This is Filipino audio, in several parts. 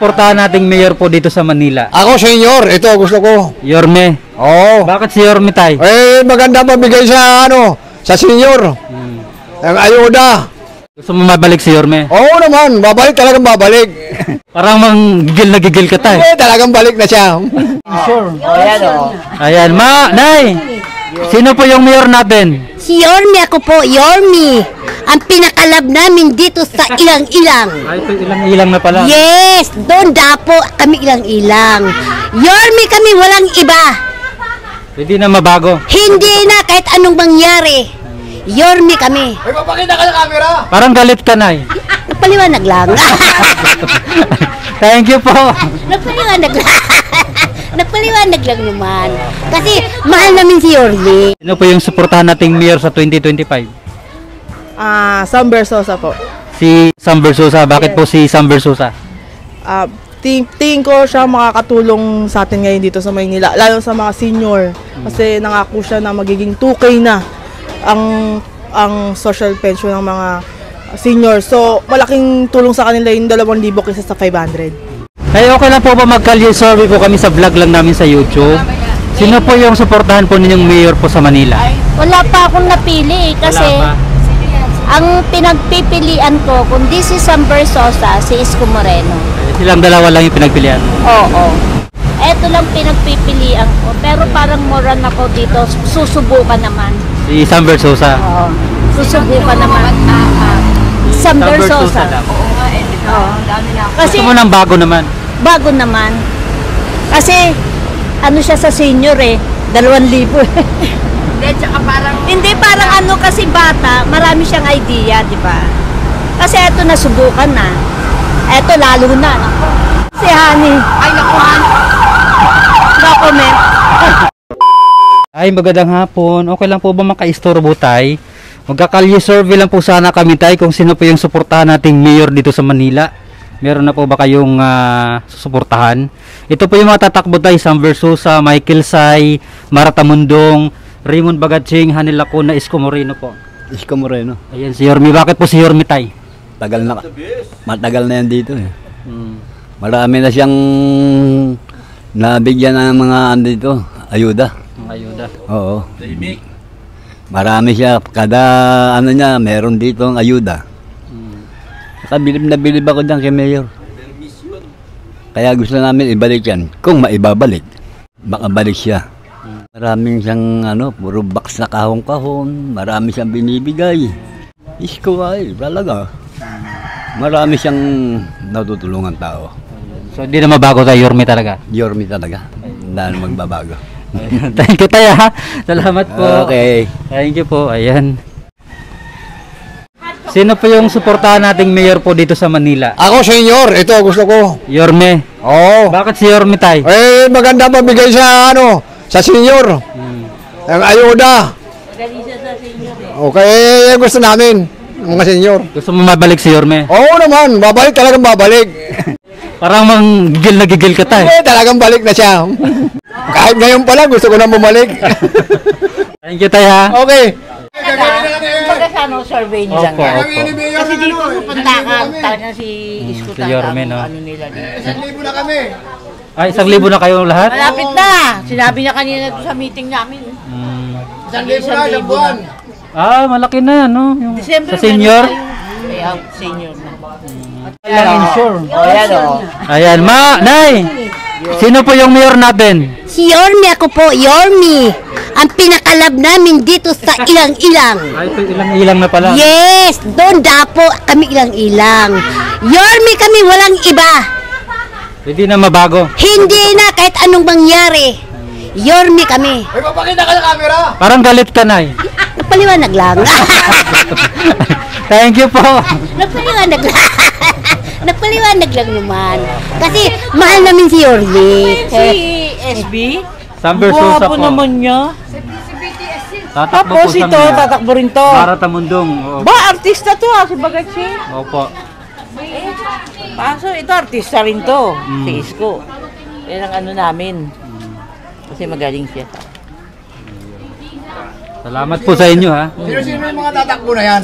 Suportahan nating mayor po dito sa Manila. Ako, senyor. Ito, gusto ko. Yorme. Oo. Bakit si Yorme tay? Maganda mabigay sa, sa senyor. Ang ayuda. Gusto mo mabalik si Yorme? Oo naman. Babalik, talagang babalik. Parang gigil na gigil ka tay. Talagang balik na siya. Sure. Ayan, Nay. Sino po yung mayor natin? Si Yorme ako po, Yorme. Ang pinakalab namin dito sa ilang-ilang. Ay, ito ilang-ilang na pala. Yes, doon dapo kami ilang-ilang. Yorme kami, walang iba. Hindi na mabago. Hindi na kahit anong mangyari. Yorme kami. Ay, papakita ka sa camera. Parang galit ka, Nay. Napaliwanag lang. Thank you po. Napaliwanag lang. Napaliwanag lang naman. Kasi mahal namin si Yorme. Sino po yung suportahan nating mayor sa 2025? Sam Versosa po. Si Sam Versosa. Bakit po si Sam Versosa? Tingin ko siya makakatulong sa atin ngayon dito sa Maynila, lalo sa mga senior. Kasi nangako siya na magiging 2K na ang social pension ng mga senior. So, malaking tulong sa kanila yung 2,000 kaysa sa 500. Hey, okay lang po ba mag-career survey po kami sa vlog lang namin sa YouTube? Sino po yung suportahan po ninyong mayor po sa Manila? Wala pa akong napili kasi ang pinagpipilian ko kundi si Sam Versosa, si Isko Moreno. Silang dalawa lang yung pinagpilian? Oo. Eto lang pinagpipilian ko. Pero parang moran ako dito. Susubukan naman. Si Sam Versosa? Oo. Susubukan naman. Sam Versosa. Oo. Kasi gusto mo ng bago naman? Bago naman. Kasi ano siya sa senior 2,000 Hindi, parang ano kasi bata, marami siyang idea, di ba? Kasi eto nasubukan na. Eto lalo na. Si Honey. Ay, naku, Honey. No comment. Ay, magandang hapon. Okay lang po ba maka-istorbo tay? Magkakalye survey lang po sana kami tay kung sino po yung suportahan nating mayor dito sa Manila. Meron na po ba kayong susuportahan? Ito po yung mga tatakbo tay, Sam Versosa, Michael Say, Marata Mundong, Raymond Bagatsing, Hanel Lacuna, Isko Moreno po. Isko Moreno. Ayan si Yorme. Bakit po si Yorme tay? Matagal na yan dito eh. Marami na siyang nabigyan ng mga dito, ayuda. Ayuda. Oo. Marami siya. Kada niya, meron dito ang ayuda. Saka bilib na bilib ako dyan kay Mayor. Kaya gusto namin ibalik yan. Kung maibabalik, baka balik siya. Maraming siyang puro box na kahon-kahon, marami siyang binibigay. Isko ay, talaga. Marami siyang natutulungan tao. So hindi na mabago tayo, Yorme talaga? Yorme talaga. Hindi na magbabago. Thank you tayo ha. Salamat po. Okay. Thank you po. Ayan. Sino po yung suportahan nating mayor po dito sa Manila? Ako, senyor. Ito, gusto ko. Yorme. Oo. Bakit si Yorme tay? Maganda mabigay sa, sa senyor. Ang ayuda. Okay, gusto namin. Mga senyor. Gusto mo mabalik si Yorme? Oo naman. Babalik, talagang babalik. Parang gigil na gigil ka tay. Talagang balik na siya. Kahit ngayon pala, gusto ko na bumalik. Thank you tay ha. Okay. Magkasano survey nila Opo, nga. opo. Kasi dito pupunta ka, talagang si Isko si Yorme, no? ano nila dito. 1,000 na kami. Ay, 1,000 na kayong lahat? Malapit na. Sinabi niya kanina sa meeting namin. 1,000 na, isang buwan. Ah, malaki na, no? Yung December sa senior? Kaya senior na. Ayan, insure. Ayan o. Ayan, Nay! Sino po yung mayor natin? Si Yorme ako po, Yorme. Ang pinakalab namin dito sa ilang-ilang. Ay, ito ilang-ilang na pala. Yes, doon dapo kami ilang-ilang. Yorme kami, walang iba. Hindi na mabago. Hindi na kahit anong mangyari. Yorme kami. Ay, papakita ka sa camera. Parang galit ka, Nay. Napaliwanag lang. Thank you po. Napaliwanag lang. Napaliwanag lang naman. Kasi mahal namin si Yorme. Si SB? Sam Versosa po. naman niya. Tatakbo po Tapos sa ito, tatakbo rin to. Marata Mundong. Oo. Ba, artista to si Bagatsi. Opo. Paso, ito artista rin to. Si Isko. Yan ang ano namin. Kasi magaling siya. Salamat po sa inyo ha. Sino yung mga tatakbo na yan?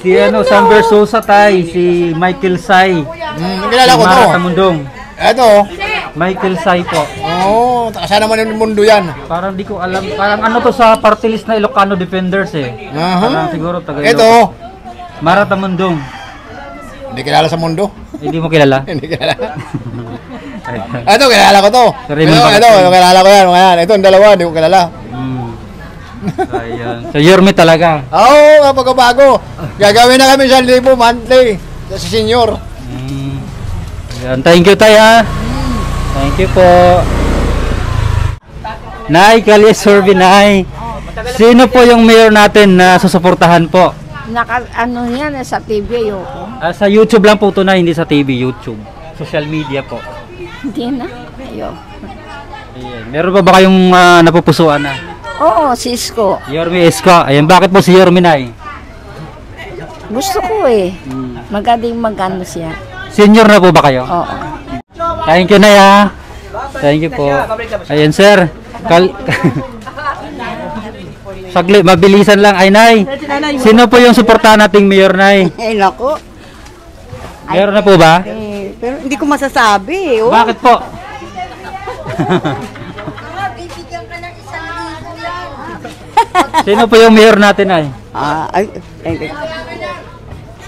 Si Sam Versosa tay, si Michael Say, Nagkilala ko to. Marata Mundong. Eto. Michael Sai po. Oo, saan naman yung mundo yan? Parang di ko alam. Parang ano to sa party list na Ilocano Defenders eh. Aha. Parang siguro taga Eto. Marata Mundong. Hindi kilala sa mundo. Hindi mo kilala? Hindi kilala. Eto, kilala ko to. Sir Raymond Ito, kilala ko yan. Mga yan. Ito, ang dalawa, hindi ko kilala. Ayan. So Yorme talaga. Oo, kapag-bago. Gagawin na kami 1,000 monthly. Sa senior. Ayan. Thank you, Tay, ha? Thank you po. Nay, Kalye Survey, Nay. Sino po yung mayor natin na susuportahan po? Ano yan, sa TV ayoko. Sa YouTube lang po ito na, hindi sa TV, YouTube. Social media po. Hindi na, ayoko. Ayan. Meron pa ba kayong napupusuan na? Oo, Cisco. Yorme Isko. Ayan, bakit po si Yorme, Nay? Gusto ko eh. Magaling magano siya. Senior na po ba kayo? Oo. Thank you, Nay, ha? Thank you po. Ayan, sir. Saglit, mabilisan lang. Ay, Nay. Sino po yung suportahan nating mayor, Nay? Eh, naku. Meron na po ba? Pero hindi ko masasabi. Oh. Bakit po? Sino po yung mayor natin, Nay?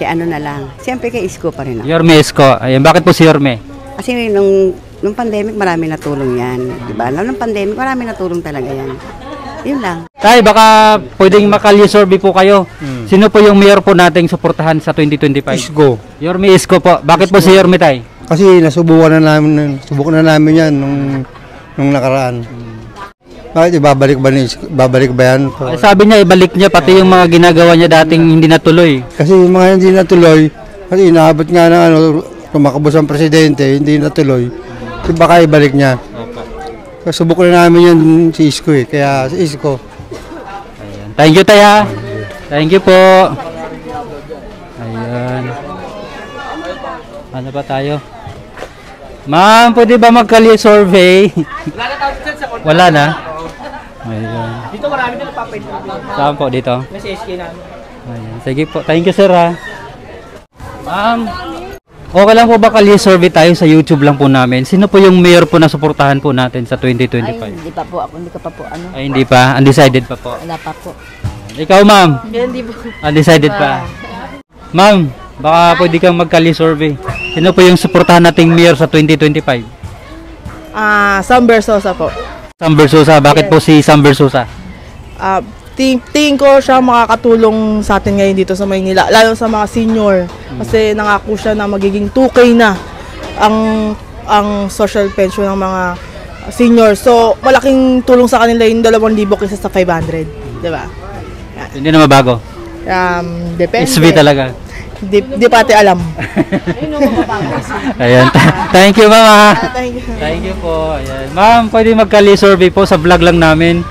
Si ano na lang. Siyempre kay Isko pa rin ako. Yorme Isko. Ayan, bakit po si Yorme? Kasi nung pandemic, marami natulong yan. Diba? Nung pandemic, marami natulong talaga yan. Yun lang. Tay, baka pwedeng makalye survey po kayo. Sino po yung mayor po nating suportahan sa 2025? Isko. Yorme Isko po. Bakit po si Yorme, Tay? Kasi nasubukan na namin yan nung nakaraan. Bakit babalik ba yan? Ay, sabi niya, ibalik niya pati yung mga ginagawa niya dating hindi natuloy. Kasi yung mga hindi natuloy, kasi inaabot nga ng tumakabos ang presidente, hindi natuloy. Kasi baka ibalik niya. Subukan na namin yan si Isko eh, kaya si Isko. Ayan. Thank you, Tay, ha? Thank you po. Ayan. Ano pa tayo? Ma'am, pwede ba magkalye survey? Wala na? Ayan. Dito marami na napapay. Saan po dito? Nasa SK namin. Ayan. Sige po. Thank you, sir, ha? Ma'am, okay lang po ba kalye survey tayo sa YouTube lang po namin? Sino po yung mayor po na suportahan po natin sa 2025? Hindi pa po ako, hindi ka pa po ano. Ay, hindi pa. Undecided pa po. Wala pa po. Ikaw, ma'am? Hindi po. Undecided pa. Ma'am, baka pwede kang magkalye survey. Sino po yung suportahan nating mayor sa 2025? Sam Bersosa po. Sam Versosa. Bakit po si Sam Versosa? Tingin ko siya makakatulong sa atin ngayon dito sa Maynila, lalo sa mga senior. Kasi nangako siya na magiging 2K na ang social pension ng mga senior. So, malaking tulong sa kanila yung 2,000 kaysa sa 500. Diba? Hindi na mabago. Depende. SB talaga. Di pati alam. Ayan. Thank you, mama. Thank you. Thank you po. Ayan. Ma'am, pwede magkali survey po sa vlog lang namin.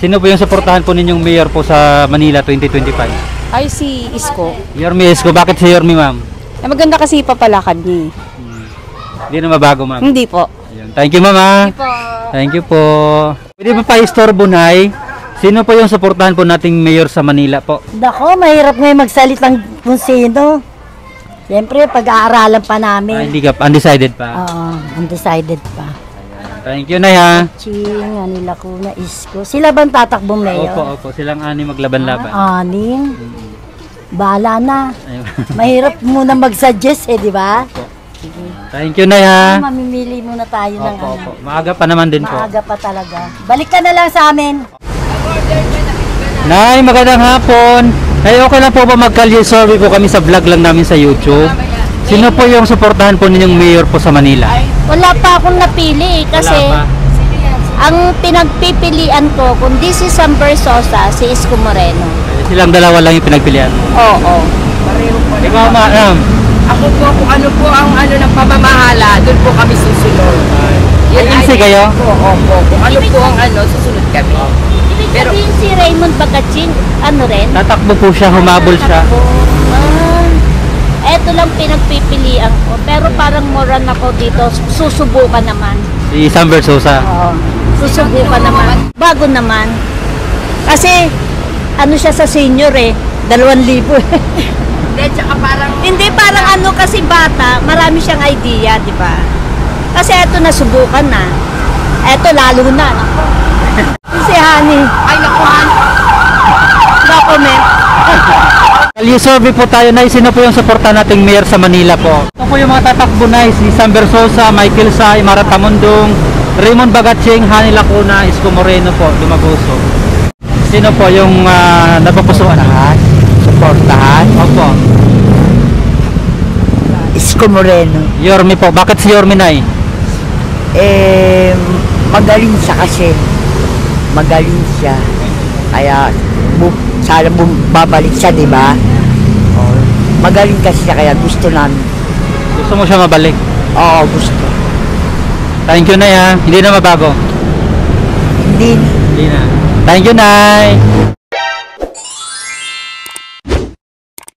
Sino po yung suportahan po ninyong mayor po sa Manila 2025? Ay, si Isko. Yorme Isko. Bakit si Yorme, ma'am? Ay, maganda kasi papalakad niya. Hindi na mabago, ma'am. Hindi po. Ayan. Thank you, mama. Thank you po. Pwede ba pa-istorbo, Nay? Sino po yung suportahan po nating mayor sa Manila po? Dako, mahirap ngayon magsalitang kung sino. Siyempre, pag-aaralan pa namin. Hindi ka, undecided pa. Oo, undecided pa. Thank you, Nay, ha? Ching, nila ko na Isko. Sila bang tatakbong mayor? Opo. Silang ani maglaban-laban. Aning. Bahala na. Ayun. Mahirap muna mag-suggest di ba? Thank you, Nay, ha? Mamimili muna tayo ng Opo. Maaga pa naman din po. Maaga pa talaga. Balik ka na lang sa amin. Nay, magandang hapon. Ay, okay lang po ba magkalye survey po kami sa vlog lang namin sa YouTube? Sino po yung suportahan po ninyong mayor po sa Manila? Wala pa akong napili kasi Wala pa. ang pinagpipilian ko, kundi si Sam Versosa, si Isko Moreno. Silang dalawa lang yung pinagpilian. Oo. Ikaw, ma'am. Ako po, kung ano po ang ng pamamahala, doon po kami susunod. Agency kayo? Opo. Kung ano po ang susunod kami. Ibig sabihin si Raymond Bacachin, ano rin? Tatakbo po siya, humabol siya. Eto lang pinagpipilian ko. Pero parang moran ako dito, susubukan naman. Si Sam Versosa. Oo. Susubukan naman. Bago naman. Kasi, ano siya sa senior 2,000 Hindi, tsaka parang... Hindi, parang ano kasi bata, marami siyang idea, di ba? Kasi ito nasubukan na. Eto lalo na. Nako. Si Honey. Ay, nakuhan. No comment. Kalye survey po tayo na sino po yung suporta nating mayor sa Manila po. Ito po yung mga tatakbo na si Sam Versosa, Michael Sa, Imara Tamundong, Raymond Bagatsing, Hani Lacuna, Isko Moreno po, Dumaguso. Sino po yung napapusuan? Suportahan. Opo. Isko Moreno. Yorme po. Bakit si Yorme na Magaling siya kasi. Magaling siya. Kaya sana babalik siya, di ba? Magaling kasi siya kaya gusto namin. Gusto mo siya mabalik? Oo, gusto. Thank you, Nay, ha. Hindi na mabago. Hindi. Hindi na. Thank you, Nay.